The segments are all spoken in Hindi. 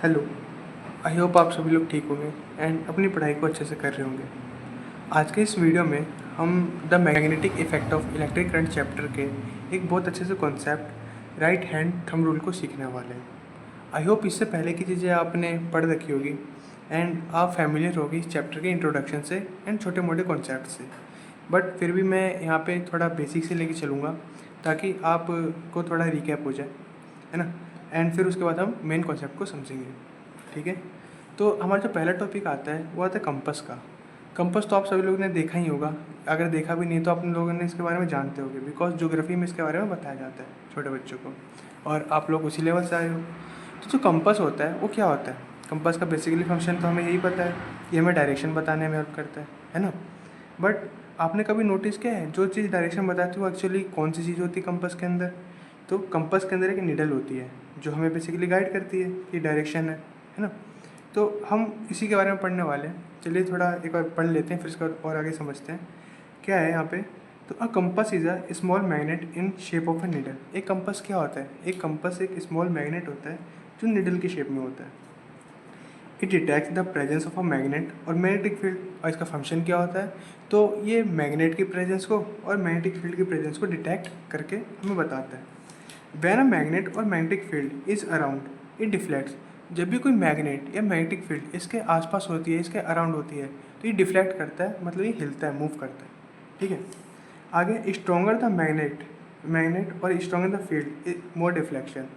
हेलो। आई होप आप सभी लोग ठीक होंगे एंड अपनी पढ़ाई को अच्छे से कर रहे होंगे। आज के इस वीडियो में हम the magnetic effect of electric current chapter के एक बहुत अच्छे से concept right hand thumb rule को सीखने वाले हैं। आई होप इससे पहले की चीज़ें आपने पढ़ रखी होगी एंड आप फैमिलियर होगी इस चैप्टर के इंट्रोडक्शन से एंड छोटे मोटे कॉन्सेप्ट से। बट फिर भी मैं यहाँ पे थोड़ा बेसिक से लेके चलूँगा ताकि आपको थोड़ा रिकैप हो जाए, है ना। एंड फिर उसके बाद हम मेन कॉन्सेप्ट को समझेंगे, ठीक है। तो हमारा जो पहला टॉपिक आता है वो आता है कंपास का। कंपास तो आप सभी लोगों ने देखा ही होगा, अगर देखा भी नहीं तो आप लोगों ने इसके बारे में जानते होंगे बिकॉज ज्योग्राफी में इसके बारे में बताया जाता है छोटे बच्चों को, और आप लोग उसी लेवल से आए हो। तो जो कंपास होता है वो क्या होता है? कंपास का बेसिकली फंक्शन तो हमें यही पता है, ये हमें डायरेक्शन बताने में हेल्प करता है ना। बट आपने कभी नोटिस किया है जो चीज़ डायरेक्शन बताती है वो एक्चुअली कौन सी चीज़ होती है कंपास के अंदर? तो कंपास के अंदर एक नीडल होती है जो हमें बेसिकली गाइड करती है कि डायरेक्शन है ना। तो हम इसी के बारे में पढ़ने वाले हैं। चलिए थोड़ा एक बार पढ़ लेते हैं फिर इसका और आगे समझते हैं क्या है यहाँ पे। तो a compass is a small magnet in shape of a needle. एक कंपास क्या होता है? एक कंपास एक स्मॉल मैग्नेट होता है जो नीडल की शेप में होता है। It detects the presence of a magnet और मैग्नेटिक फील्ड। और इसका फंक्शन क्या होता है? तो ये मैग्नेट की प्रेजेंस को और मैग्नेटिक फील्ड की प्रेजेंस को डिटेक्ट करके हमें बताता है। वैन अ मैग्नेट और magnetic field is around it deflects. जब भी कोई मैग्नेट या मैग्नेटिक फील्ड इसके आसपास होती है, इसके अराउंड होती है, तो ये डिफ्लेक्ट करता है, मतलब ये हिलता है, मूव करता है, ठीक है। आगे स्ट्रोंगर द मैग्नेट मैग्नेट और stronger the field more deflection.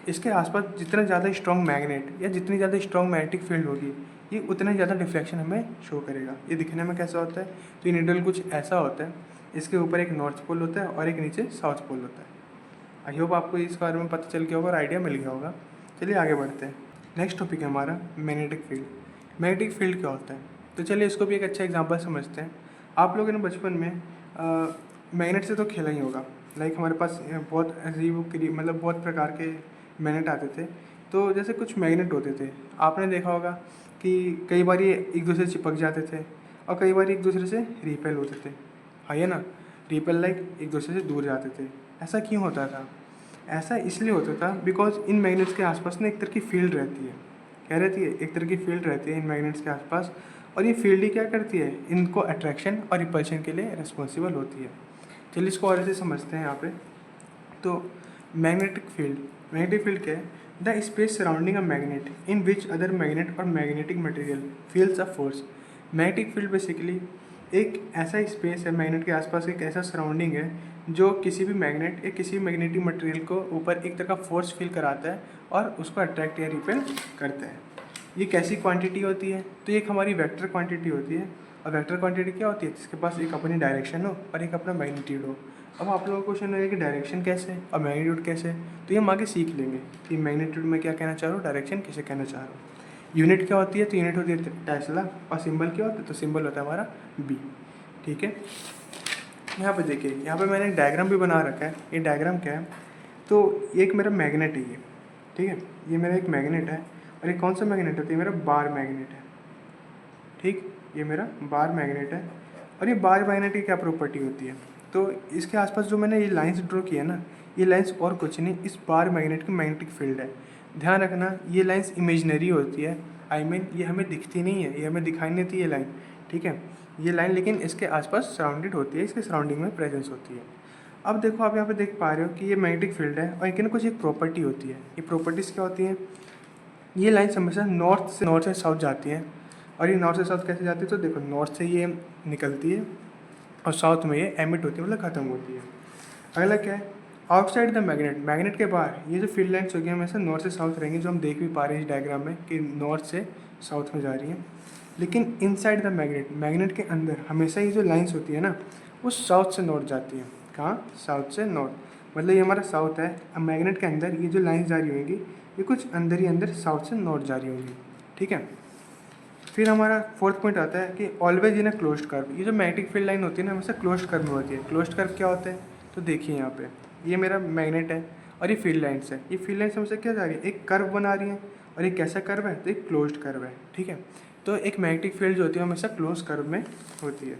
इसके आसपास जितना ज़्यादा स्ट्रॉन्ग मैग्नेट या जितनी ज़्यादा स्ट्रॉन्ग मैग्नेटिक फील्ड होगी ये उतना ज़्यादा डिफ्लेक्शन हमें शो करेगा। ये दिखने में कैसा होता है? तो ये नीडल कुछ ऐसा होता है, इसके ऊपर एक नॉर्थ पोल होता है और एक नीचे साउथ पोल होता है। आई होप आपको इस बारे में पता चल गया होगा और आइडिया मिल गया होगा। चलिए आगे बढ़ते हैं। नेक्स्ट टॉपिक है हमारा मैग्नेटिक फील्ड। मैग्नेटिक फील्ड क्या होता है? तो चलिए इसको भी एक अच्छा एग्जांपल समझते हैं। आप लोगों ने बचपन में मैग्नेट से तो खेला ही होगा। लाइक हमारे पास बहुत अजीब मतलब बहुत प्रकार के मैग्नेट आते थे। तो जैसे कुछ मैग्नेट होते थे, आपने देखा होगा कि कई बार ये एक दूसरे से चिपक जाते थे और कई बार एक दूसरे से रिपेल होते थे, हाँ ये ना। रिपेल लाइक एक दूसरे से दूर जाते थे। ऐसा क्यों होता था? ऐसा इसलिए होता था बिकॉज इन मैग्नेट्स के आसपास ना एक तरह की फील्ड रहती है। क्या रहती है? एक तरह की फील्ड रहती है इन मैग्नेट्स के आसपास, और ये फील्ड ही क्या करती है? इनको अट्रैक्शन और रिपल्शन के लिए रिस्पॉन्सिबल होती है। चलिए इसको और ऐसे समझते हैं यहाँ पे। तो मैग्नेटिक फील्ड क्या है? The space surrounding a magnet in which other magnet और magnetic material feels a force. Magnetic field basically एक ऐसा स्पेस है मैग्नेट के आसपास, एक ऐसा सराउंडिंग है जो किसी भी मैग्नेट या किसी भी मैग्नेटिक मटेरियल को ऊपर एक तरह का फोर्स फील कराता है और उसको अट्रैक्ट या रिपेल करता है। ये कैसी क्वांटिटी होती है? तो ये एक हमारी वेक्टर क्वांटिटी होती है। और वेक्टर क्वांटिटी क्या होती है? जिसके पास एक अपनी डायरेक्शन हो और एक अपना मैग्नीट्यूड हो। अब आप लोगों को क्वेश्चन है कि डायरेक्शन कैसे और मैग्नीट्यूड कैसे, तो ये हम आगे सीख लेंगे कि मैग्नीट्यूड में क्या कहना चाह रहा हूँ, डायरेक्शन कैसे कहना चाह रहा हूँ। यूनिट क्या होती है? तो यूनिट होती है टेस्ला, और सिंबल क्या होता है? तो सिंबल होता है हमारा बी, ठीक है। यहाँ पे देखिए, यहाँ पे मैंने एक डायग्राम भी बना रखा है। ये डायग्राम क्या है? तो एक मेरा मैग्नेट है ये, ठीक है। ये मेरा एक मैग्नेट है और ये कौन सा मैग्नेट है? तो ये मेरा बार मैग्नेट है, ठीक। ये मेरा बार मैग्नेट है। और ये बार मैग्नेट की क्या प्रॉपर्टी होती है? तो इसके आसपास जो मैंने ये लाइंस ड्रॉ किया ना, ये लाइंस और कुछ नहीं, इस बार मैग्नेट की मैग्नेटिक फील्ड है। ध्यान रखना ये लाइंस इमेजनरी होती है, आई मीन ये हमें दिखती नहीं है, ये हमें दिखाई नहीं देती ये लाइन, ठीक है। ये लाइन लेकिन इसके आसपास सराउंडेड होती है, इसके सराउंडिंग में प्रेजेंस होती है। अब देखो, आप यहाँ पे देख पा रहे हो कि ये मैग्नेटिक फील्ड है और इनकी ना कुछ एक प्रॉपर्टी होती है। ये प्रॉपर्टीज़ क्या होती हैं? ये लाइन्स हमेशा नॉर्थ से साउथ जाती हैं। और ये नॉर्थ से साउथ कैसे जाती है? तो देखो, नॉर्थ से ये निकलती है और साउथ में ये एमिट होती है, मतलब ख़त्म होती है। अगला क्या है? आउटसाइड द मैग्नेट, मैग्नेट के बाहर ये जो फील्ड लाइन्स होगी हमेशा नॉर्थ से साउथ रहेंगी, जो हम देख भी पा रहे हैं इस डायग्राम में कि नॉर्थ से साउथ में जा रही हैं। लेकिन इनसाइड द मैग्नेट, मैग्नेट के अंदर हमेशा ये जो लाइन्स होती है ना, वो साउथ से नॉर्थ जाती हैं। कहाँ? साउथ से नॉर्थ। मतलब ये हमारा साउथ है, अब मैग्नेट के अंदर ये जो लाइन्स जा रही होंगी ये कुछ अंदर ही अंदर साउथ से नॉर्थ जा रही होंगी, ठीक है। फिर हमारा फोर्थ पॉइंट आता है कि always in a closed curve. ये जो मैग्नेटिक फील्ड लाइन होती है ना, हमेशा क्लोज्ड कर्व में होती है। क्लोज्ड कर्व क्या होता है? तो देखिए यहाँ पे, ये मेरा मैग्नेट है और ये फील्ड लाइन्स है। ये फील्ड लाइन्स हमसे क्या जा रही है? एक कर्व बना रही है, और एक कैसा कर्व है? तो एक क्लोज्ड कर्व है, ठीक है। तो एक मैग्नेटिक फील्ड जो होती है हमेशा क्लोज कर्व में होती है।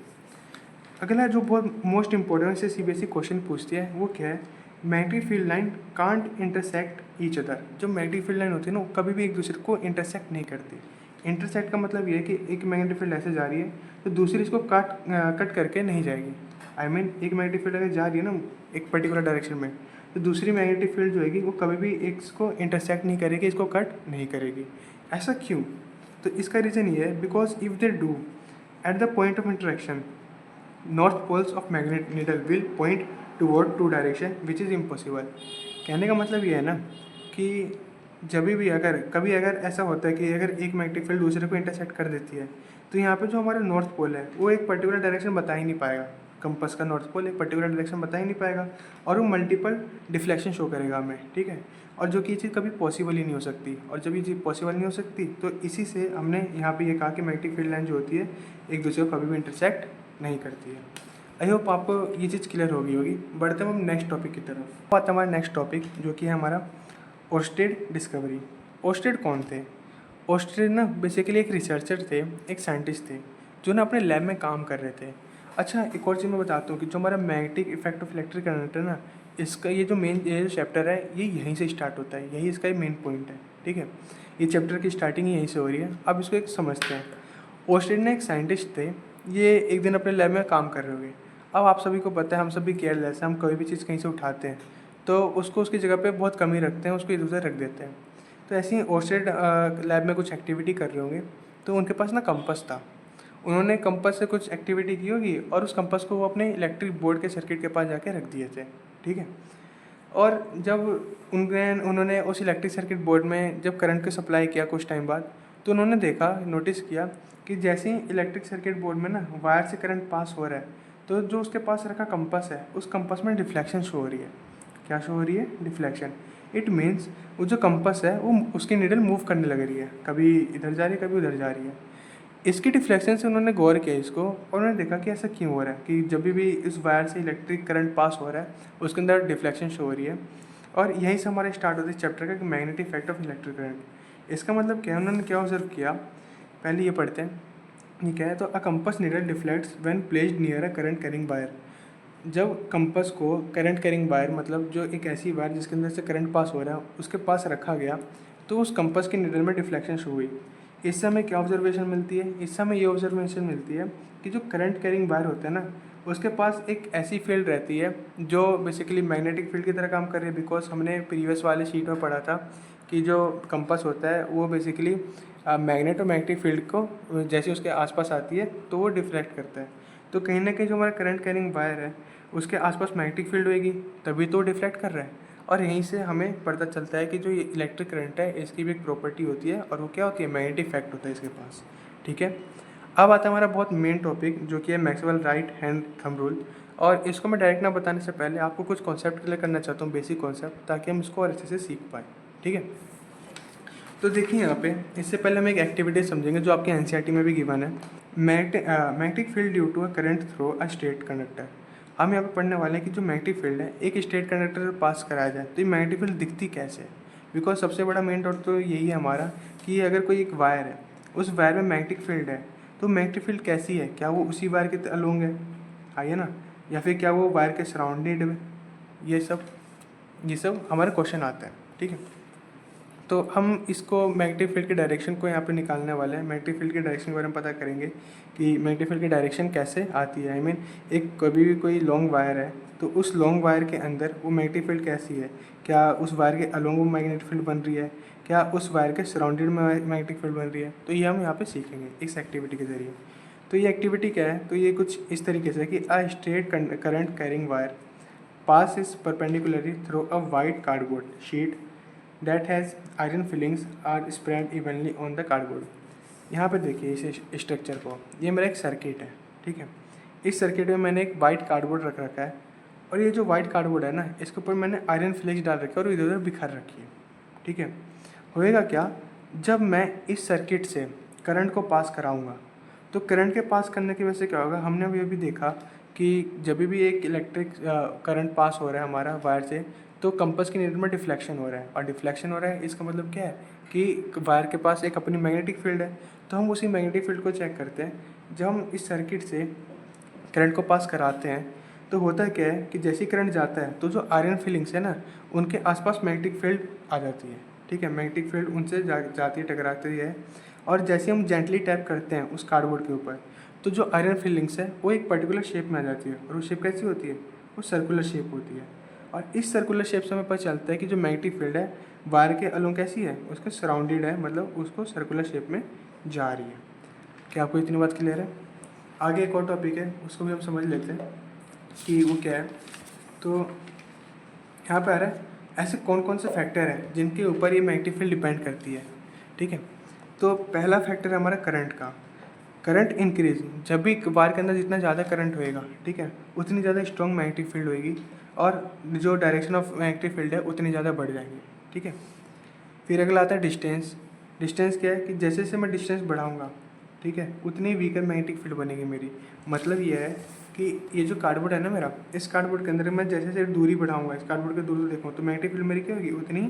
अगला जो बहुत मोस्ट इंपॉर्टेंट से सीबीएसई क्वेश्चन पूछती है वो क्या है magnetic field line can't intersect each other. जो मैग्नेटिक फील्ड लाइन होती है ना वो कभी भी एक दूसरे को इंटरसेक्ट नहीं करती। इंटरसेक्ट का मतलब ये है कि एक मैग्नेटिक फील्ड ऐसे जा रही है तो दूसरी इसको कट करके नहीं जाएगी। एक मैग्नेटिक फील्ड अगर जा रही है ना एक पर्टिकुलर डायरेक्शन में, तो दूसरी मैग्नेटिक फील्ड जो है वो कभी भी एक इसको इंटरसेक्ट नहीं करेगी, इसको कट नहीं करेगी। ऐसा क्यों? तो इसका रीज़न ये है, because if they do at the point of interaction north poles of magnet needle will point toward two direction which is impossible. कहने का मतलब ये है ना कि जब भी अगर ऐसा होता है कि अगर एक मैग्नेटिक फील्ड दूसरे को इंटरसेक्ट कर देती है, तो यहाँ पे जो हमारा नॉर्थ पोल है वो एक पर्टिकुलर डायरेक्शन बता ही नहीं पाएगा। कंपास का नॉर्थ पोल एक पर्टिकुलर डायरेक्शन बता ही नहीं पाएगा और वो मल्टीपल डिफ्लेक्शन शो करेगा हमें, ठीक है। और जो कि ये चीज़ कभी पॉसिबल ही नहीं हो सकती, और जब ये चीज़ पॉसिबल नहीं हो सकती तो इसी से हमने यहाँ पे ये कहा कि मैग्नेटिक फील्ड लाइन जो होती है एक दूसरे को कभी भी इंटरसेक्ट नहीं करती है। आई होप आपको ये चीज़ क्लियर होगी। बढ़ते हम नेक्स्ट टॉपिक की तरफ। बात हमारा नेक्स्ट टॉपिक जो कि है हमारा ओर्स्टेड डिस्कवरी। ओर्स्टेड कौन थे? ओर्स्टेड ना बेसिकली एक रिसर्चर थे, एक साइंटिस्ट थे जो ना अपने लैब में काम कर रहे थे। अच्छा, एक और चीज़ मैं बताता हूँ कि जो हमारा magnetic effect of electric current है ना, इसका ये जो चैप्टर है ये यहीं से स्टार्ट होता है, यही इसका मेन पॉइंट है, ठीक है। ये चैप्टर की स्टार्टिंग यहीं से हो रही है। अब इसको एक समझते हैं। ओर्स्टेड ना एक साइंटिस्ट थे, ये एक दिन अपने लैब में काम कर रहे होंगे। अब आप सभी को पता है, हम सभी केयरलेस हैं, हम कोई भी चीज़ कहीं से उठाते हैं तो उसको उसकी जगह पे बहुत कम ही रखते हैं, उसको इधर उधर रख देते हैं। तो ऐसे ही ओर्स्टेड लैब में कुछ एक्टिविटी कर रहे होंगे, तो उनके पास ना कंपास था। उन्होंने कंपास से कुछ एक्टिविटी की होगी और उस कंपास को वो अपने इलेक्ट्रिक बोर्ड के सर्किट के पास जाके रख दिए थे, ठीक है। और जब उन्होंने उस इलेक्ट्रिक सर्किट बोर्ड में जब करंट को सप्लाई किया कुछ टाइम बाद, तो उन्होंने नोटिस किया कि जैसे ही इलेक्ट्रिक सर्किट बोर्ड में ना वायर से करंट पास हो रहा है, तो जो उसके पास रखा कंपास है उस कंपास में डिफ्लेक्शन शो हो रही है। क्या शो हो रही है? डिफ्लेक्शन। इट मीन्स वो जो कंपास है वो उसकी नीडल मूव करने लग रही है, कभी इधर जा रही है कभी उधर जा रही है। इसकी डिफ्लेक्शन से उन्होंने गौर किया इसको और उन्होंने देखा कि ऐसा क्यों हो रहा है कि जब भी इस वायर से इलेक्ट्रिक करंट पास हो रहा है उसके अंदर डिफ्लेक्शन शो हो रही है। और यहीं से हमारा स्टार्ट होता है चैप्टर का कि magnetic effect of electric current. इसका मतलब क्या है, उन्होंने क्या ऑब्जर्व किया, पहले ये पढ़ते हैं। ये क्या है, तो a compass needle deflects when placed near a current carrying wire. जब कंपास को करंट कैरिंग वायर मतलब जो एक ऐसी वायर जिसके अंदर से करंट पास हो रहा है उसके पास रखा गया, तो उस कंपास की नीडल में डिफ्लेक्शन शो हुई। इससे हमें क्या ऑब्जर्वेशन मिलती है? इससे हमें ये ऑब्जर्वेशन मिलती है कि जो करंट कैरिंग वायर होते हैं ना उसके पास एक ऐसी फील्ड रहती है जो बेसिकली मैग्नेटिक फील्ड की तरह काम कर रही है। बिकॉज हमने प्रीवियस वाले शीट में पढ़ा था कि जो कंपास होता है वो बेसिकली मैग्नेट और मैग्नेटिक फील्ड को जैसे उसके आसपास आती है तो वो डिफ्लेक्ट करता है। तो कहीं ना कहीं जो हमारा करंट कैरिंग वायर है उसके आसपास मैग्नेटिक फील्ड होगी, तभी तो डिफ्लेक्ट कर रहा है। और यहीं से हमें पता चलता है कि जो ये इलेक्ट्रिक करंट है इसकी भी एक प्रॉपर्टी होती है और वो क्या होती है? मैग्नेटिक इफेक्ट होता है इसके पास, ठीक है। अब आता है हमारा बहुत मेन टॉपिक जो कि है Maxwell right hand thumb rule. और इसको मैं डायरेक्ट ना बताने से पहले आपको कुछ कॉन्सेप्ट क्लियर करना चाहता हूँ, बेसिक कॉन्सेप्ट, ताकि हम इसको और अच्छे से सीख पाएँ, ठीक है। तो देखिए यहाँ पे इससे पहले हम एक एक्टिविटी समझेंगे जो आपके एनसीईआरटी में भी गिवन है। Magnetic field due to a current through a straight conductor. हम यहाँ पे पढ़ने वाले हैं कि जो मैग्नेटिक फील्ड है एक स्ट्रेट कंडक्टर पास कराया जाए तो ये मैग्नेटिक फील्ड दिखती कैसे है। बिकॉज सबसे बड़ा मेन डॉट तो यही है हमारा कि अगर कोई एक वायर है, उस वायर में मैग्नेटिक फील्ड है, तो मैग्नेटिक फील्ड कैसी है? क्या वो उसी वायर के अलोंग है, आइए ना, या फिर क्या वो वायर के सराउंडेड है? ये सब हमारे क्वेश्चन आते हैं, ठीक है। तो हम इसको मैग्नेटिक फील्ड के डायरेक्शन को यहाँ पे निकालने वाले हैं। मैग्नेटिक फील्ड के डायरेक्शन के बारे में पता करेंगे कि मैग्नेटिक फील्ड की डायरेक्शन कैसे आती है। आई मीन एक कभी भी कोई लॉन्ग वायर है तो उस लॉन्ग वायर के अंदर वो मैग्नेटिक फील्ड कैसी है? क्या उस वायर के अलोंग वो मैग्नेटिक फील्ड बन रही है? क्या उस वायर के सराउंडेड में मैग्नेटिक फील्ड बन रही है? तो ये हम यहाँ पे सीखेंगे इस एक्टिविटी के ज़रिए। तो ये एक्टिविटी क्या है? तो ये कुछ इस तरीके से कि a straight current carrying wire pass is perpendicularly through a white cardboard sheet that has iron fillings are spread evenly on the cardboard। यहाँ पे देखिए इस स्ट्रक्चर को, ये मेरा एक सर्किट है, ठीक है। इस सर्किट में मैंने एक वाइट कार्डबोर्ड रख रखा है और ये जो वाइट कार्डबोर्ड है ना इसके ऊपर मैंने आयरन फिलिंग्स डाल रखी है और इधर उधर बिखर रखी है, ठीक है। होएगा क्या, जब मैं इस सर्किट से करंट को पास कराऊंगा तो करंट के पास करने की वजह से क्या होगा, हमने अभी अभी देखा कि जब भी एक इलेक्ट्रिक करंट पास हो रहा है हमारा वायर से तो कंपास की नीडल में डिफ्लेक्शन हो रहा है। और डिफ्लेक्शन हो रहा है इसका मतलब क्या है कि वायर के पास एक अपनी मैग्नेटिक फील्ड है। तो हम उसी मैग्नेटिक फील्ड को चेक करते हैं। जब हम इस सर्किट से करंट को पास कराते हैं तो होता क्या है कि जैसे ही करंट जाता है तो जो आयरन फिलिंग्स है ना, उनके आसपास मैग्नेटिक फील्ड आ जाती है। ठीक है, मैग्नेटिक फील्ड उनसे जाती है, टकराती है। और जैसे हम जेंटली टैप करते हैं उस कार्डबोर्ड के ऊपर, तो जो आयरन फिलिंग्स है वो एक पर्टिकुलर शेप में आ जाती है। और वो शेप कैसी होती है? वो सर्कुलर शेप होती है। और इस सर्कुलर शेप से हमें पता चलता है कि जो मैग्नेटिक फील्ड है वायर के अलोंग कैसी है, उसके सराउंडेड है, मतलब उसको सर्कुलर शेप में जा रही है। क्या आपको इतनी बात क्लियर है? आगे एक और टॉपिक है, उसको भी हम समझ लेते हैं कि वो क्या है। तो यहाँ पर आ रहा है ऐसे कौन कौन से फैक्टर हैं जिनके ऊपर ये मैग्नेटिक फील्ड डिपेंड करती है। ठीक है, तो पहला फैक्टर है हमारा करंट का। करंट इंक्रीज, जब भी वायर के अंदर जितना ज़्यादा करंट होएगा, ठीक है, उतनी ज़्यादा स्ट्रॉन्ग मैग्नेटिक फील्ड होएगी और जो डायरेक्शन ऑफ मैग्नेटिक फील्ड है उतनी ज़्यादा बढ़ जाएंगी। ठीक है, फिर अगला आता है डिस्टेंस। डिस्टेंस क्या है कि जैसे जैसे मैं डिस्टेंस बढ़ाऊंगा, ठीक है, उतनी वीकर मैग्नेटिक फील्ड बनेगी मेरी। मतलब ये है कि ये जो कार्डबोर्ड है ना मेरा, इस कार्डबोर्ड के अंदर मैं जैसे जैसे दूरी बढ़ाऊंगा, इस कार्डबोर्ड के दूर दूर देखूँ, तो मैग्नेटिक फील्ड मेरी क्या होगी? उतनी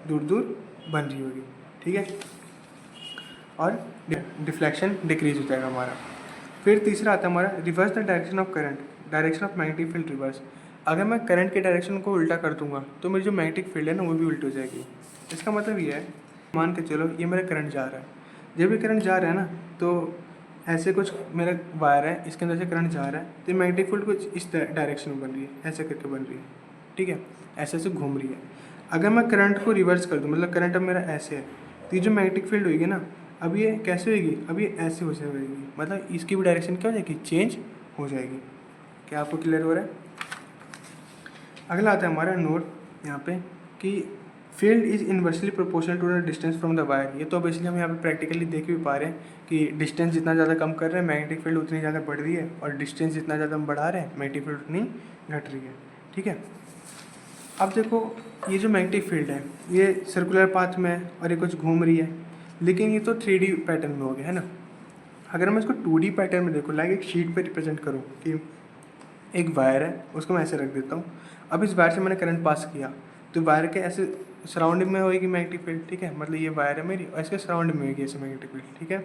दूर दूर बन रही होगी। ठीक है, और डिफ्लेक्शन डिक्रीज हो जाएगा हमारा। फिर तीसरा आता है हमारा reverse the direction of current, direction of magnetic field reverse. अगर मैं करंट के डायरेक्शन को उल्टा कर दूंगा तो मेरी जो मैग्नेटिक फील्ड है ना वो भी उल्टी हो जाएगी। इसका मतलब ये है, मान के चलो ये मेरा करंट जा रहा है, जब भी करंट जा रहा है ना, तो ऐसे कुछ मेरा वायर है, इसके अंदर से करंट जा रहा है, तो मैग्नेटिक फील्ड कुछ इस डायरेक्शन में बन रही है, ऐसे करके बन रही है। ठीक है, ऐसे ऐसे घूम रही है। अगर मैं करंट को रिवर्स कर दूँ, मतलब करंट अब मेरा ऐसे है, तो ये जो मैग्नेटिक फील्ड होगी ना, अब ये कैसे होगी? अब ये ऐसे हो जाएगी, मतलब इसकी भी डायरेक्शन क्या हो जाएगी? चेंज हो जाएगी। क्या आपको क्लियर हो रहा है? अगला आता है हमारा नोट यहाँ पे कि field is inversely proportional to the distance from the wire. ये तो बेसिकली हम यहाँ पे प्रैक्टिकली देख भी पा रहे हैं कि डिस्टेंस जितना ज़्यादा कम कर रहे हैं मैग्नेटिक फील्ड उतनी ज़्यादा बढ़ रही है, और डिस्टेंस जितना ज़्यादा हम बढ़ा रहे हैं मैग्नेटिक फील्ड उतनी घट रही है। ठीक है, अब देखो ये जो मैग्नेटिक फील्ड है ये सर्कुलर पाथ में है और ये कुछ घूम रही है, लेकिन ये तो 3D पैटर्न में हो गया है ना। अगर मैं इसको 2D पैटर्न में देखूँ, लाइक एक शीट पे रिप्रेजेंट करूँ कि एक वायर है, उसको मैं ऐसे रख देता हूँ। अब इस वायर से मैंने करंट पास किया, तो वायर के ऐसे सराउंडिंग में होएगी मैग्नेटिक फील्ड। ठीक है, मतलब ये वायर है मेरी और इसके सराउंडिंग में होगी ऐसे मैग्नेटिक फील्ड। ठीक है,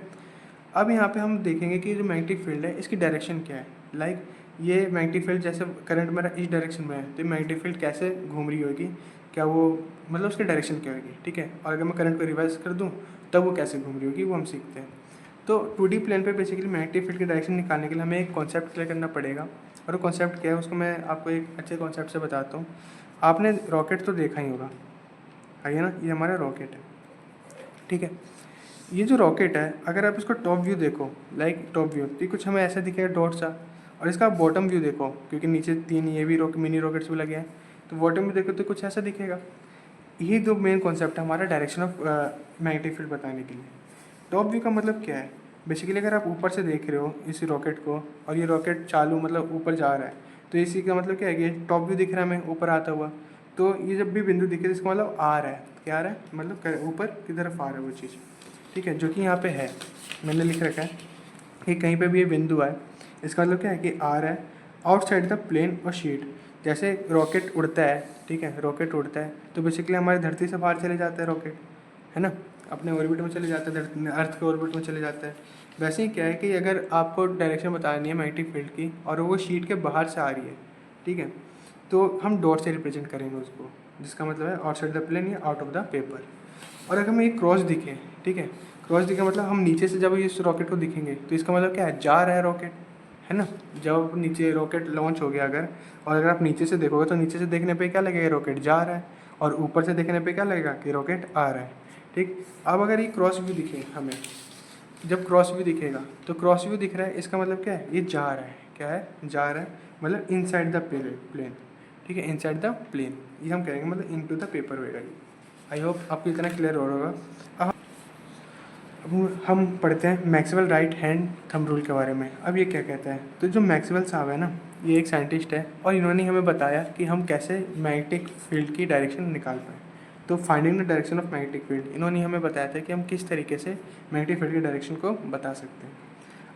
अब यहाँ पे हम देखेंगे कि जो मैग्नेटिक फील्ड है इसकी डायरेक्शन क्या है। लाइक ये मैग्नेटिक फील्ड, जैसे करंट मेरा इस डायरेक्शन में है, तो मैग्नेटिक फील्ड कैसे घूम रही होगी, क्या वो, मतलब उसकी डायरेक्शन क्या होगी। ठीक है, और अगर मैं करंट को रिवर्स कर दूँ तब वो कैसे घूम रही होगी, वो हम सीखते हैं। तो 2D प्लेन पे बेसिकली मैग्नेटिक फील्ड की डायरेक्शन निकालने के लिए हमें एक कॉन्सेप्ट क्लियर करना पड़ेगा, और वो कॉन्सेप्ट क्या है उसको मैं आपको एक अच्छे कॉन्सेप्ट से बताता हूँ। आपने रॉकेट तो देखा ही होगा, है ना, ये हमारा रॉकेट है। ठीक है, ये जो रॉकेट है अगर आप इसको टॉप व्यू देखो, लाइक टॉप व्यू, तो कुछ हमें ऐसा दिखेगा डॉट सा, और इसका बॉटम व्यू देखो, क्योंकि नीचे 3 ये भी मिनी रॉकेट्स भी लगे हैं, तो बॉटम व्यू देखो तो कुछ ऐसा दिखेगा। यही दो मेन कॉन्सेप्ट है हमारा डायरेक्शन ऑफ मैग्नेटिक फील्ड बताने के लिए। टॉप व्यू का मतलब क्या है? बेसिकली अगर आप ऊपर से देख रहे हो इस रॉकेट को, और ये रॉकेट चालू मतलब ऊपर जा रहा है, तो इसी का मतलब क्या है कि टॉप व्यू दिख रहा है हमें ऊपर आता हुआ। तो ये जब भी बिंदु दिखे तो इसका मतलब आ रहा है, क्या आ रहा है, मतलब ऊपर की तरफ आ रहा है वो चीज़। ठीक है, जो कि यहाँ पे है, मैंने लिख रखा है कि कहीं पे भी ये बिंदु आए, इसका मतलब क्या है कि आ रहा है आउटसाइड द प्लेन और शीट। जैसे रॉकेट उड़ता है, ठीक है, रॉकेट उड़ता है तो बेसिकली हमारी धरती से बाहर चले जाता है रॉकेट, है ना, अपने ऑर्बिट में चले जाता है, अर्थ के ऑर्बिट में चले जाता है। वैसे ही क्या है कि अगर आपको डायरेक्शन बतानी है मैग्नेटिक फील्ड की और वो शीट के बाहर से आ रही है, ठीक है, तो हम डॉट से रिप्रेजेंट करेंगे उसको, जिसका मतलब है आउटसाइड द प्लेन या आउट ऑफ द पेपर। और अगर हमें एक क्रॉस दिखे, ठीक है, क्रॉस दिखे मतलब हम नीचे से जब इस रॉकेट को दिखेंगे तो इसका मतलब क्या है, जा रहा है रॉकेट, है ना। जब नीचे रॉकेट लॉन्च हो गया अगर, और अगर आप नीचे से देखोगे तो नीचे से देखने पे क्या लगेगा, रॉकेट जा रहा है, और ऊपर से देखने पे क्या लगेगा कि रॉकेट आ रहा है। ठीक, अब अगर ये क्रॉस व्यू दिखे हमें, जब क्रॉस व्यू दिखेगा तो क्रॉस व्यू दिख रहा है, इसका मतलब क्या है, ये जा रहा है, क्या है, जा रहा है, मतलब इनसाइड द प्लेन। ठीक है, इनसाइड द प्लेन, ये हम कहेंगे मतलब इनटू द पेपर होएगा ये। आई होप आपको इतना क्लियर हो रहा होगा। अब हम पढ़ते हैं Maxwell right hand thumb rule के बारे में। अब ये क्या कहता है, तो जो मैक्सवेल साहब है ना, ये एक साइंटिस्ट है और इन्होंने हमें बताया कि हम कैसे मैग्नेटिक फील्ड की डायरेक्शन निकाल पाएँ। तो finding the direction of magnetic field, इन्होंने हमें बताया था कि हम किस तरीके से मैग्नेटिक फील्ड की डायरेक्शन को बता सकते हैं।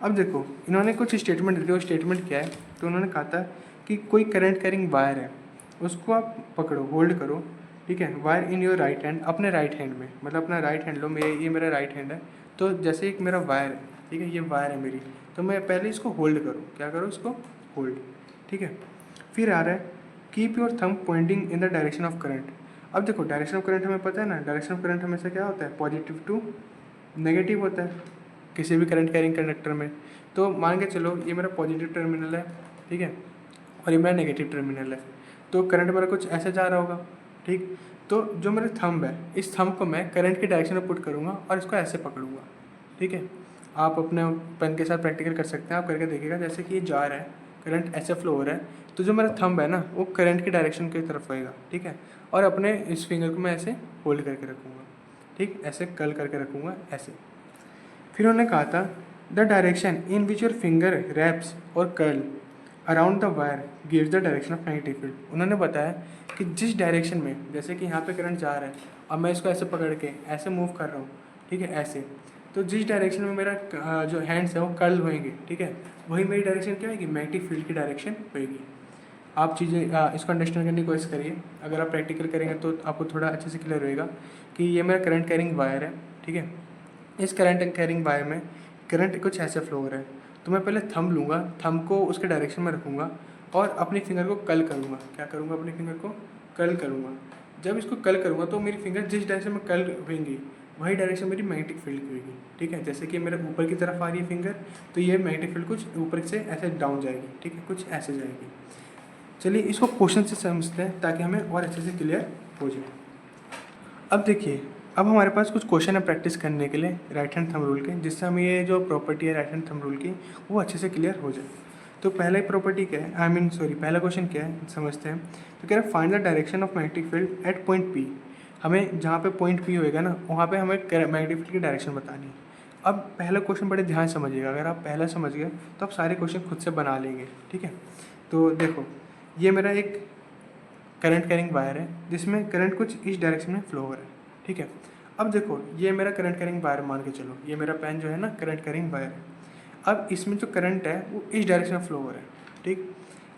अब देखो इन्होंने कुछ स्टेटमेंट दिए, वो स्टेटमेंट क्या है, तो उन्होंने कहा था कि कोई करंट कैरिंग वायर है, उसको आप पकड़ो, होल्ड करो, ठीक है, wire in your right hand, अपने राइट हैंड में, मतलब अपना राइट हैंड लो, ये मेरा राइट हैंड है, तो जैसे एक मेरा वायर है, ठीक है, ये वायर है मेरी, तो मैं पहले इसको होल्ड करूँ, क्या करूँ, इसको होल्ड, ठीक है। फिर आ रहा है keep your thumb pointing in the direction of current. अब देखो डायरेक्शन ऑफ करंट हमें पता है ना, डायरेक्शन ऑफ करंट हमेशा क्या होता है, पॉजिटिव टू नेगेटिव होता है किसी भी करंट कैरिंग कंडक्टर में। तो मान के चलो ये मेरा पॉजिटिव टर्मिनल है, ठीक है, और ये मेरा नेगेटिव टर्मिनल है, तो करंट मेरा कुछ ऐसे जा रहा होगा, ठीक। तो जो मेरा थंब है, इस थंब को मैं करंट की डायरेक्शन में पुट करूँगा और इसको ऐसे पकड़ूंगा, ठीक है। आप अपने पेन के साथ प्रैक्टिकल कर सकते हैं, आप करके देखिएगा। जैसे कि ये जा रहा है, करंट ऐसे फ्लो हो रहा है, तो जो मेरा थंब है ना वो करंट की डायरेक्शन की तरफ होएगा, ठीक है। और अपने इस फिंगर को मैं ऐसे होल्ड करके रखूँगा, ठीक, ऐसे कर्ल करके रखूँगा ऐसे। फिर उन्होंने कहा था the direction in which your finger wraps और curl around the wire gives the direction of magnetic field. उन्होंने बताया कि जिस डायरेक्शन में, जैसे कि यहाँ पे करंट जा रहा है और मैं इसको ऐसे पकड़ के ऐसे मूव कर रहा हूँ, ठीक है, ऐसे, तो जिस डायरेक्शन में मेरा जो हैंड्स है वो कर्ल होएंगे, ठीक है, वही मेरी डायरेक्शन क्या होगी, मैग्नेटिक फील्ड की डायरेक्शन होएगी। आप चीज़ें इसको अंडरस्टैंड करने की कोशिश करिए। अगर आप प्रैक्टिकल करेंगे तो आपको थोड़ा अच्छे से क्लियर होएगा कि ये मेरा करंट कैरिंग वायर है, ठीक है। इस करंट कैरिंग वायर में करंट कुछ ऐसे फ्लो हो रहा है, तो मैं पहले थंब लूँगा, थंब को उसके डायरेक्शन में रखूँगा और अपनी फिंगर को कर्ल करूँगा। क्या करूँगा, अपनी फिंगर को कर्ल करूँगा। जब इसको कर्ल करूँगा तो मेरी फिंगर जिस डायरेक्शन में कर्ल होंगी वही डायरेक्शन मेरी मैग्नेटिक फील्ड की होगी, ठीक है। जैसे कि मेरे ऊपर की तरफ आ रही है फिंगर, तो ये मैग्नेटिक फील्ड कुछ ऊपर से ऐसे डाउन जाएगी, ठीक है, कुछ ऐसे जाएगी। चलिए इसको क्वेश्चन से समझते हैं ताकि हमें और अच्छे से क्लियर हो जाए। अब देखिए, अब हमारे पास कुछ क्वेश्चन है प्रैक्टिस करने के लिए राइट हैंड थंब रूल के, जिससे हमें ये जो प्रॉपर्टी है राइट हैंड थंब रूल की वो अच्छे से क्लियर हो जाए। तो पहला प्रॉपर्टी क्या है, पहला क्वेश्चन क्या है समझते हैं। तो कह रहे हैं find the direction of magnetic field at point P. हमें जहाँ पे पॉइंट पी होएगा ना वहाँ पे हमें मैग्नेटिक फील्ड की डायरेक्शन बतानी है। अब पहला क्वेश्चन बड़े ध्यान समझिएगा, अगर आप पहला समझ गए तो आप सारे क्वेश्चन खुद से बना लेंगे, ठीक है। तो देखो ये मेरा एक करंट कैरिंग वायर है जिसमें करंट कुछ इस डायरेक्शन में फ्लो हो रहा है, ठीक है। अब देखो ये मेरा करंट कैरिंग वायर मान के चलो, ये मेरा पेन जो है ना करंट कैरिंग वायर है। अब इसमें जो करंट है वो इस डायरेक्शन में फ्लो हो रहा है, ठीक।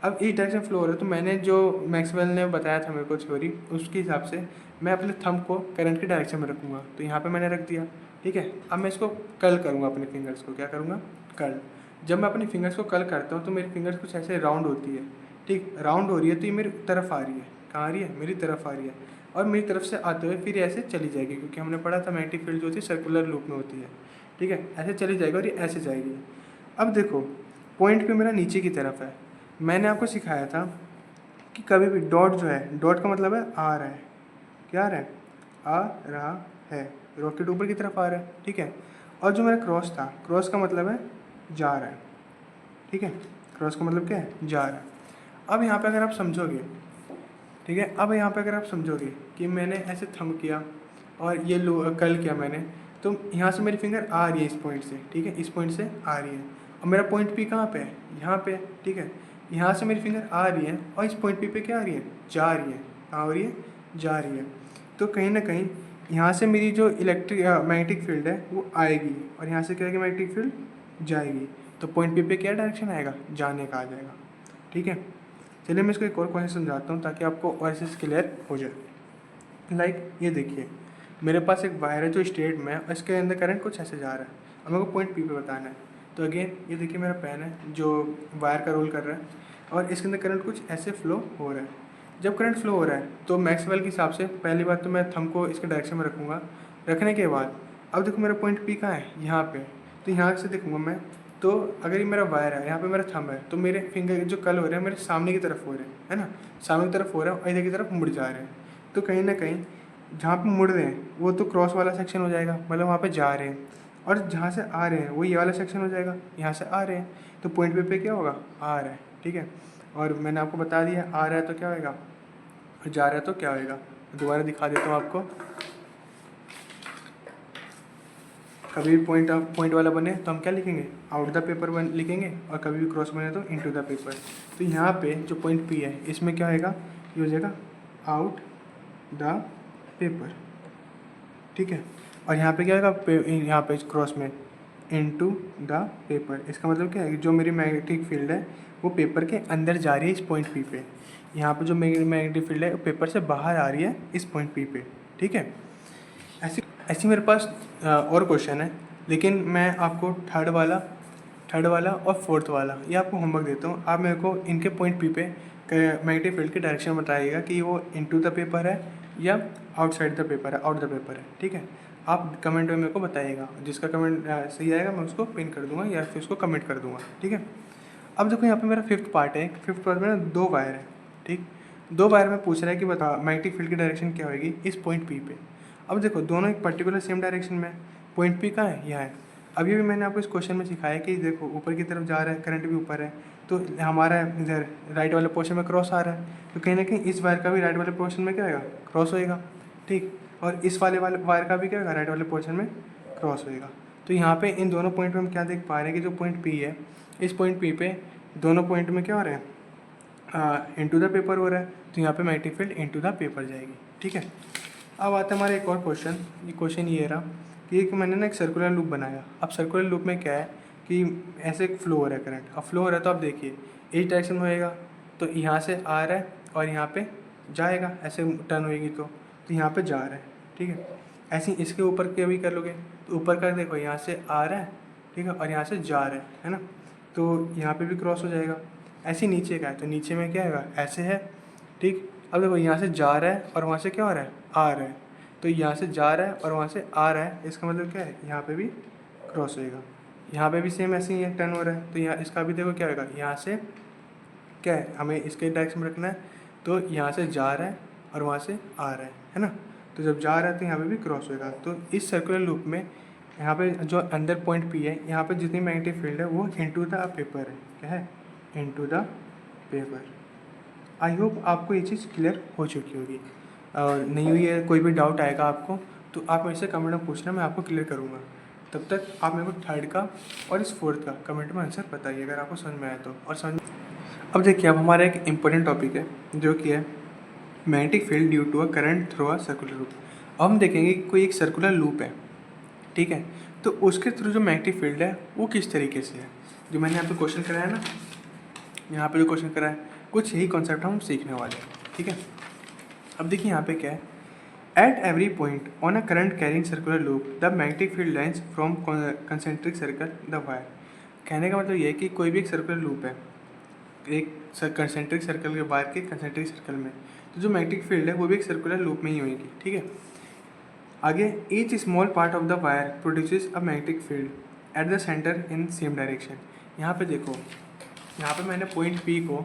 अब इस डायरेक्शन फ्लो हो रहा है, तो मैंने जो मैक्सवेल ने बताया था मेरे को थ्योरी, उसके हिसाब से मैं अपने थंब को करंट की डायरेक्शन में रखूँगा। तो यहाँ पे मैंने रख दिया, ठीक है। अब मैं इसको कर्ल करूँगा, अपने फिंगर्स को क्या करूँगा, कर्ल। जब मैं अपनी फिंगर्स को कर्ल करता हूँ तो मेरी फिंगर्स कुछ ऐसे राउंड होती है, ठीक, राउंड हो रही है, तो ये मेरी तरफ आ रही है। कहाँ आ रही है, मेरी तरफ आ रही है, और मेरी तरफ से आते हुए फिर ऐसे चली जाएगी, क्योंकि हमने पढ़ा था मैग्नेटिक फील्ड जो होती है सर्कुलर लूप में होती है, ठीक है। ऐसे चली जाएगी और ये ऐसे जाएगी। अब देखो पॉइंट पे मेरा नीचे की तरफ है। मैंने आपको सिखाया था कि कभी भी डॉट जो है, डॉट का मतलब है आ रहा है, क्या आ रहा है, आ रहा है, रॉकेट ऊपर की तरफ आ रहा है, ठीक है। और जो मेरा क्रॉस था, क्रॉस का मतलब है जा रहा है, ठीक है, क्रॉस का मतलब क्या है, जा रहा है। अब यहाँ पे अगर आप समझोगे, ठीक है, अब यहाँ पे अगर आप समझोगे कि मैंने ऐसे थंब किया और ये कर्ल किया मैंने, तो यहाँ से मेरी फिंगर आ रही है इस पॉइंट से, ठीक है, इस पॉइंट से आ रही है, और मेरा पॉइंट पी कहाँ पे है, यहाँ पे, ठीक है। यहाँ से मेरी फिंगर आ रही है और इस पॉइंट पी पे क्या आ रही है, जा रही है, कहाँ हो रही है, जा रही है। तो कहीं ना कहीं यहाँ से मेरी जो मैग्नेटिक फील्ड है वो आएगी और यहाँ से क्या आएगी, मैग्नेटिक फील्ड जाएगी। तो पॉइंट पी पे क्या डायरेक्शन आएगा, जाने का आ जाएगा, ठीक है। चलिए मैं इसको एक और क्वेश्चन समझाता हूँ ताकि आपको और अच्छे से क्लियर हो जाए। लाइक ये देखिए, मेरे पास एक वायर है जो स्ट्रेट में है और इसके अंदर करंट कुछ ऐसे जा रहा है और मेरे को पॉइंट पी पे बताना है। तो अगेन ये देखिए मेरा पेन है जो वायर का रोल कर रहा है और इसके अंदर करंट कुछ ऐसे फ्लो हो रहा है। जब करंट फ्लो हो रहा है तो मैक्सवेल के हिसाब से पहली बात तो मैं थंब को इसके डायरेक्शन में रखूँगा। रखने के बाद अब देखो मेरा पॉइंट पी कहाँ है, यहाँ पे, तो यहाँ से देखूँगा मैं। तो अगर ये मेरा वायर है, यहाँ पे मेरा थंब है, तो मेरे फिंगर जो कर्ल हो रहे हैं मेरे सामने की तरफ हो रहे हैं, है ना, सामने की तरफ हो रहा है और इधर की तरफ मुड़ जा रहे हैं। तो कहीं ना कहीं जहाँ पे मुड़ रहे हैं वो तो क्रॉस वाला सेक्शन हो जाएगा, मतलब वहाँ पे जा रहे हैं, और जहाँ से आ रहे हैं वो ये वाला सेक्शन हो जाएगा, यहाँ से आ रहे हैं, तो पॉइंट पे क्या होगा, आ रहा है, ठीक है। और मैंने आपको बता दिया आ रहा है तो क्या होएगा, जा रहा है तो क्या होएगा। दोबारा दिखा देता हूँ आपको। कभी भी पॉइंट वाला बने तो हम क्या लिखेंगे, आउट द पेपर लिखेंगे, और कभी भी क्रॉस बने तो इनटू द पेपर। तो यहाँ पे जो पॉइंट पी है इसमें क्या होएगा, ये हो जाएगा आउट द पेपर, ठीक है। और यहाँ पे क्या होगा, यहाँ पे क्रॉस में इनटू द पेपर। इसका मतलब क्या है, जो मेरी मैग्नेटिक फील्ड है वो पेपर के अंदर जा रही है इस पॉइंट पी पे। यहाँ पे जो मैग्नेटिक फील्ड है वो पेपर से बाहर आ रही है इस पॉइंट पी पे, ठीक है। ऐसी ऐसी मेरे पास और क्वेश्चन है, लेकिन मैं आपको थर्ड वाला थर्ड वाला और फोर्थ वाला, ये आपको होमवर्क देता हूँ। आप मेरे को इनके पॉइंट पी पे मैग्नेटिक फील्ड की डायरेक्शन बताइएगा कि वो इनटू द पेपर है या आउटसाइड द पेपर है, आउट द पेपर है, ठीक है। आप कमेंट में मेरे को बताइएगा, जिसका कमेंट सही आएगा मैं उसको पिन कर दूंगा या फिर उसको कमेंट कर दूंगा, ठीक है। अब देखो यहाँ पे मेरा फिफ्थ पार्ट है। फिफ्थ पार्ट में ना 2 वायर है, ठीक। 2 वायर में पूछ रहा है कि बता मैग्नेटिक फील्ड की डायरेक्शन क्या होगी इस पॉइंट पी पे। अब देखो दोनों एक पर्टिकुलर सेम डायरेक्शन में है। पॉइंट पी कहाँ है, यहाँ है। अभी भी मैंने आपको इस क्वेश्चन में सिखाया कि देखो ऊपर की तरफ जा रहा है, करंट भी ऊपर है, तो हमारा इधर राइट वाले पोर्शन में क्रॉस आ रहा है, तो कहीं ना कहीं इस वायर का भी राइट वाले पोर्शन में क्या होगा, क्रॉस होएगा, ठीक। और इस वाले वायर का भी क्या होगा, राइट वाले पोर्शन में क्रॉस होएगा। तो यहाँ पे इन दोनों पॉइंट में हम क्या देख पा रहे हैं कि जो पॉइंट पी है, इस पॉइंट पी पे दोनों पॉइंट में क्या हो रहा है, इनटू द पेपर हो रहा है, तो यहाँ पे magnetic field into the paper जाएगी, ठीक है। अब आता है हमारा एक और क्वेश्चन। ये क्वेश्चन ये रहा कि एक मैंने ना एक सर्कुलर लूप बनाया। अब सर्कुलर लूप में क्या है कि ऐसे एक फ्लो हो रहा है करंट, अब फ्लो हो रहा है तो आप देखिए इस डायरेक्शन में होएगा, तो यहाँ से आ रहा है और यहाँ पे जाएगा, ऐसे टर्न होएगी तो यहाँ पे जा रहा है, ठीक है। ऐसे ही इसके ऊपर के भी कर लोगे, तो ऊपर का देखो यहाँ से आ रहा है, ठीक है, और यहाँ से जा रहा है ना, तो यहाँ पे भी क्रॉस हो जाएगा। ऐसे ही नीचे का है, तो नीचे में क्या आएगा, ऐसे है, ठीक। अब देखो यहाँ से जा रहा है और वहाँ से क्या हो रहा है, आ रहा है, तो यहाँ से जा रहा है और वहाँ से आ रहा है, इसका मतलब क्या है, यहाँ पे भी क्रॉस होएगा। यहाँ पे भी सेम ऐसे ही टर्न हो रहा है, तो यहाँ इसका भी देखो क्या होगा, यहाँ से क्या है, हमें इसके डायरेक्शन में रखना है, तो यहाँ से जा रहा है और वहाँ से आ रहा है ना। तो जब जा रहा है तो यहाँ पे भी क्रॉस होएगा। तो इस सर्कुलर लूप में यहाँ पे जो अंदर पॉइंट पी है, यहाँ पे जितनी मैग्नेटिक फील्ड है वो इनटू द पेपर है, क्या है, into the paper. I hope आपको ये चीज़ क्लियर हो चुकी होगी, और नहीं हुई है, कोई भी डाउट आएगा आपको तो आप मेरे से कमेंट में पूछना, मैं आपको क्लियर करूँगा। तब तक आप मेरे को थर्ड का और इस फोर्थ का कमेंट में आंसर बताइए अगर आपको समझ में आया तो। और समझ अब देखिए, अब हमारा एक इम्पोर्टेंट टॉपिक है जो कि है magnetic field due to a current through a circular loop. अब हम देखेंगे कि कोई एक सर्कुलर लूप है, ठीक है, तो उसके थ्रू जो मैग्नेटिक फील्ड है वो किस तरीके से है। जो मैंने यहाँ पे क्वेश्चन कराया ना, यहाँ पे जो क्वेश्चन कराया है, कुछ यही कॉन्सेप्ट हम सीखने वाले हैं, ठीक है। अब देखिए यहाँ पे क्या है, at every point on a current carrying circular loop the magnetic field lines from concentric circle the wire. कहने का मतलब ये है कि कोई भी एक सर्कुलर लूप है, एक कंसेंट्रिक सर्कल के वायर के कंसेंट्रिक सर्कल में, तो जो मैग्नेटिक फील्ड है वो भी एक सर्कुलर लूप में ही होगी, ठीक है। आगे each small part of the wire produces a magnetic field at the centre in same direction. यहाँ पे देखो, यहाँ पे मैंने पॉइंट पी को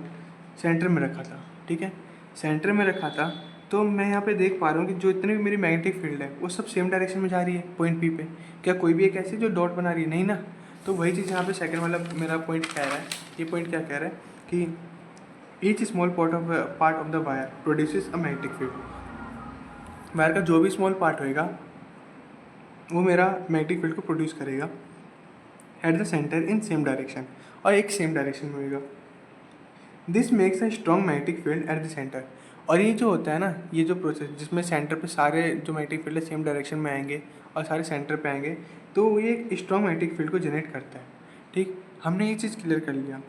सेंटर में रखा था, ठीक है, सेंटर में रखा था, तो मैं यहाँ पे देख पा रहा हूँ कि जो इतनी भी मेरी मैग्नेटिक फील्ड है वो सब सेम डायरेक्शन में जा रही है पॉइंट पी पे। क्या कोई भी एक ऐसी जो डॉट बना रही है, नहीं ना। तो वही चीज़ यहाँ पे सेकंड वाला मेरा पॉइंट कह रहा है, ये पॉइंट क्या कह रहा है कि each small part of the wire produces a magnetic field. Wire का जो भी स्मॉल पार्ट होएगा वो मेरा मैग्नेटिक फील्ड को प्रोड्यूस करेगा at the centre in same direction, और एक सेम डायरेक्शन में होएगा। This makes a strong magnetic field at the centre. और ये जो होता है ना, ये जो प्रोसेस जिसमें सेंटर पे सारे जो मैग्नेटिक फील्ड है सेम डायरेक्शन में आएंगे और सारे सेंटर पे आएंगे, तो ये एक स्ट्रॉन्ग मैग्नेटिक फील्ड को जनरेट करता है, ठीक। हमने ये चीज़ क्लियर कर लिया।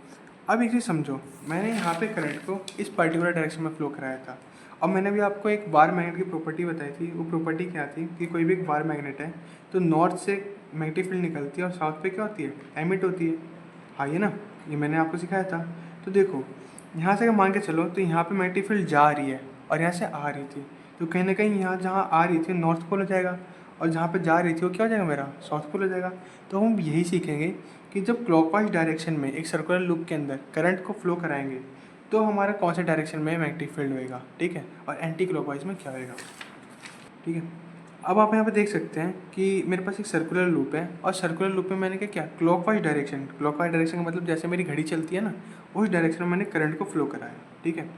अब एक चीज़ समझो, मैंने यहाँ पे करंट को इस पर्टिकुलर डायरेक्शन में फ्लो कराया था। अब मैंने भी आपको एक बार मैग्नेट की प्रॉपर्टी बताई थी। वो प्रॉपर्टी क्या थी कि कोई भी एक बार मैग्नेट है तो नॉर्थ से मैग्नेटिक फील्ड निकलती है और साउथ पे क्या होती है, एमिट होती है। हाँ, ये ना, ये मैंने आपको सिखाया था। तो देखो यहाँ से अगर मान के चलो तो यहाँ पे मैग्नेटिक फील्ड जा रही है और यहाँ से आ रही थी, तो कहीं ना कहीं यहाँ जहाँ आ रही थी नॉर्थ पोल हो जाएगा और जहाँ पे जा रही थी वो क्या हो जाएगा, मेरा साउथ पोल हो जाएगा। तो हम यही सीखेंगे कि जब क्लॉकवाइज डायरेक्शन में एक सर्कुलर लूप के अंदर करंट को फ्लो कराएंगे तो हमारा कौन से डायरेक्शन में मैग्नेटिक फील्ड होएगा, ठीक है, और एंटी क्लॉकवाइज में क्या होएगा, ठीक है। अब आप यहाँ पे देख सकते हैं कि मेरे पास एक सर्कुलर लूप है और सर्कुलर लूप में मैंने क्या क्लॉकवाइज डायरेक्शन का मतलब जैसे मेरी घड़ी चलती है ना, उस डायरेक्शन में मैंने करंट को फ्लो कराया, ठीक है।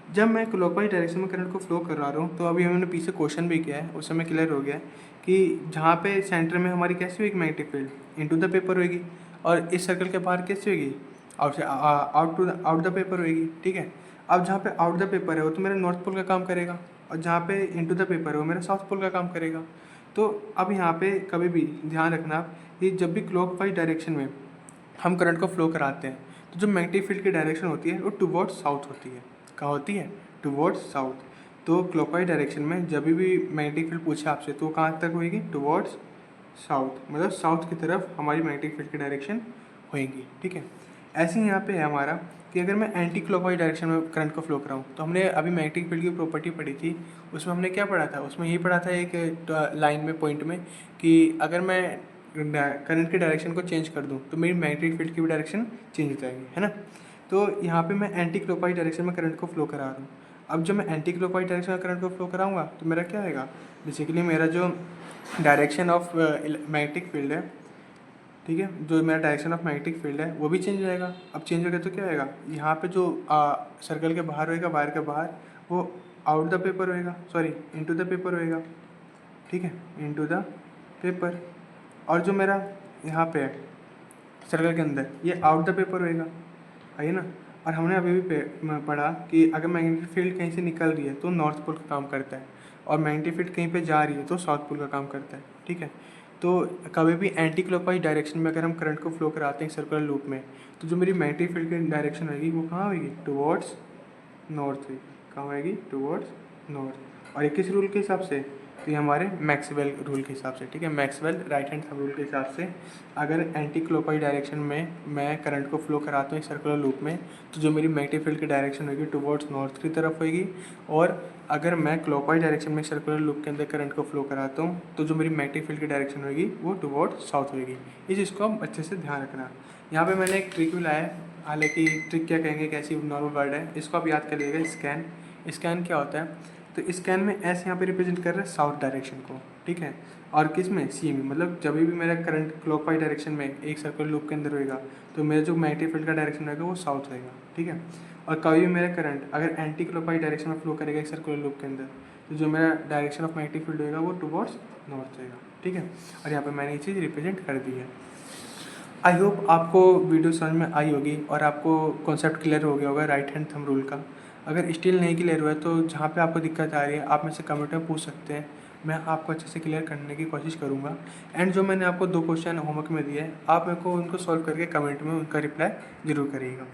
जब मैं क्लॉकवाइज डायरेक्शन में करंट को फ्लो करा रहा हूँ तो अभी हमने पीछे क्वेश्चन भी किया है, उस समय क्लियर हो गया है कि जहाँ पे सेंटर में हमारी कैसी होगी magnetic field into the paper होगी, और इस सर्कल के बाहर कैसी होगी, आउट द पेपर होगी, ठीक है। अब जहाँ पे आउट द पेपर है वो तो मेरा नॉर्थ पोल का काम करेगा, और जहाँ पे इनटू द पेपर है वो मेरा साउथ पोल का काम करेगा। तो अब यहाँ पे कभी भी ध्यान रखना कि जब भी क्लॉकवाइज डायरेक्शन में हम करंट को फ्लो कराते हैं तो जो मैग्नेटिक फील्ड की डायरेक्शन होती है वो टुवर्ड्स साउथ होती है। कहाँ होती है, टुवर्ड्स साउथ। तो क्लॉकवाइज डायरेक्शन में जब भी मैग्नेटिक फील्ड पूछे आपसे तो कहाँ तक होएगी, टुवर्ड्स साउथ, मतलब साउथ की तरफ हमारी मैग्नेटिक फील्ड की डायरेक्शन होएंगी। ठीक है, ऐसे ही यहाँ पे है हमारा कि अगर मैं एंटी क्लॉकवाइज डायरेक्शन में करंट को फ्लो कराऊँ, तो हमने अभी मैग्नेटिक फील्ड की प्रॉपर्टी पढ़ी थी, उसमें हमने क्या पढ़ा था, उसमें यही पढ़ा था एक लाइन में, पॉइंट में, कि अगर मैं करंट के डायरेक्शन को चेंज कर दूँ तो मेरी मैग्नेटिक फील्ड की भी डायरेक्शन चेंज हो जाएगी, है ना। तो यहाँ पे मैं एंटी क्लॉकवाइज डायरेक्शन में करंट को फ्लो करा रहा हूँ। अब जब मैं एंटी क्लॉकवाइज डायरेक्शन में करंट को फ्लो कराऊंगा तो मेरा क्या आएगा, बेसिकली मेरा जो डायरेक्शन ऑफ मैग्नेटिक फील्ड है, ठीक है, जो मेरा डायरेक्शन ऑफ मैग्नेटिक फील्ड है वो भी चेंज हो जाएगा। अब चेंज हो गया तो क्या आएगा, यहाँ पे जो सर्कल के बाहर होएगा, वायर के बाहर, वो आउट द पेपर होएगा, सॉरी इनटू द पेपर होएगा। ठीक है, इनटू द पेपर। और जो मेरा यहाँ पे है सर्कल के अंदर, ये आउट द पेपर होएगा, है ना। और हमने अभी भी पढ़ा कि अगर मैग्नेटिक फील्ड कहीं से निकल रही है तो नॉर्थ पोल का काम करता है, और मैग्नेटिक फील्ड कहीं पे जा रही है तो साउथ पोल का काम करता है। ठीक है, तो कभी भी एंटी क्लॉकवाइज डायरेक्शन में अगर हम करंट को फ्लो कराते हैं सर्कुलर लूप में, तो जो मेरी मैग्नेटिक फील्ड की डायरेक्शन होगी वो कहाँ होगी, टुवर्ड्स नॉर्थ होगी। कहाँ होगी, टुवर्ड्स नॉर्थ। और 21 रूल के हिसाब से, तो ये हमारे मैक्सवेल रूल के हिसाब से, ठीक है, Maxwell right hand thumb rule के हिसाब से, अगर एंटी क्लॉकवाइज डायरेक्शन में मैं करंट को फ्लो कराता हूँ एक सर्कुलर लूप में, तो जो मेरी मैग्नेटिक फील्ड की डायरेक्शन होगी टुवर्ड्स नॉर्थ की तरफ होगी। और अगर मैं क्लॉकवाइज डायरेक्शन में सर्कुलर लूप के अंदर करंट को फ्लो कराता हूँ तो जो मेरी मैग्नेटिक फील्ड की डायरेक्शन होगी वो टुवर्ड्स साउथ होगी। इस चीज़ को आप अच्छे से ध्यान रखना। यहाँ पे मैंने एक ट्रिक भी लाया है, हालांकि ट्रिक क्या कहेंगे, कैसी नॉर्मल वर्ड है, इसको आप याद कर लीजिएगा, स्कैन। स्कैन क्या होता है, तो स्कैन में एस यहाँ पे रिप्रेजेंट कर रहा है साउथ डायरेक्शन को, ठीक है, और किस में, सी में, मतलब जब भी मेरा करंट क्लॉकवाइज डायरेक्शन में एक सर्कुलर लूप के अंदर होएगा तो मेरा जो मैग्नेटिक फील्ड का डायरेक्शन रहेगा वो साउथ होएगा। ठीक है, और कभी भी मेरा करंट अगर एंटी क्लॉकवाइज डायरेक्शन में फ्लो करेगा एक सर्कुलर लूप के अंदर, तो जो मेरा डायरेक्शन ऑफ मैग्नेटिक फील्ड होएगा वो टुवर्ड्स नॉर्थ होएगा। ठीक है, और यहाँ पर मैंने ये चीज़ रिप्रेजेंट कर दी है। आई होप आपको वीडियो समझ में आई होगी और आपको कॉन्सेप्ट क्लियर हो गया होगा राइट हैंड थंब रूल का। अगर स्टिल नहीं क्लियर हुआ है तो जहाँ पे आपको दिक्कत आ रही है आप मुझसे कमेंट में पूछ सकते हैं, मैं आपको अच्छे से क्लियर करने की कोशिश करूँगा। एंड जो मैंने आपको 2 क्वेश्चन होमवर्क में दिए हैं, आप मेरे को उनको सॉल्व करके कमेंट में उनका रिप्लाई ज़रूर करिएगा।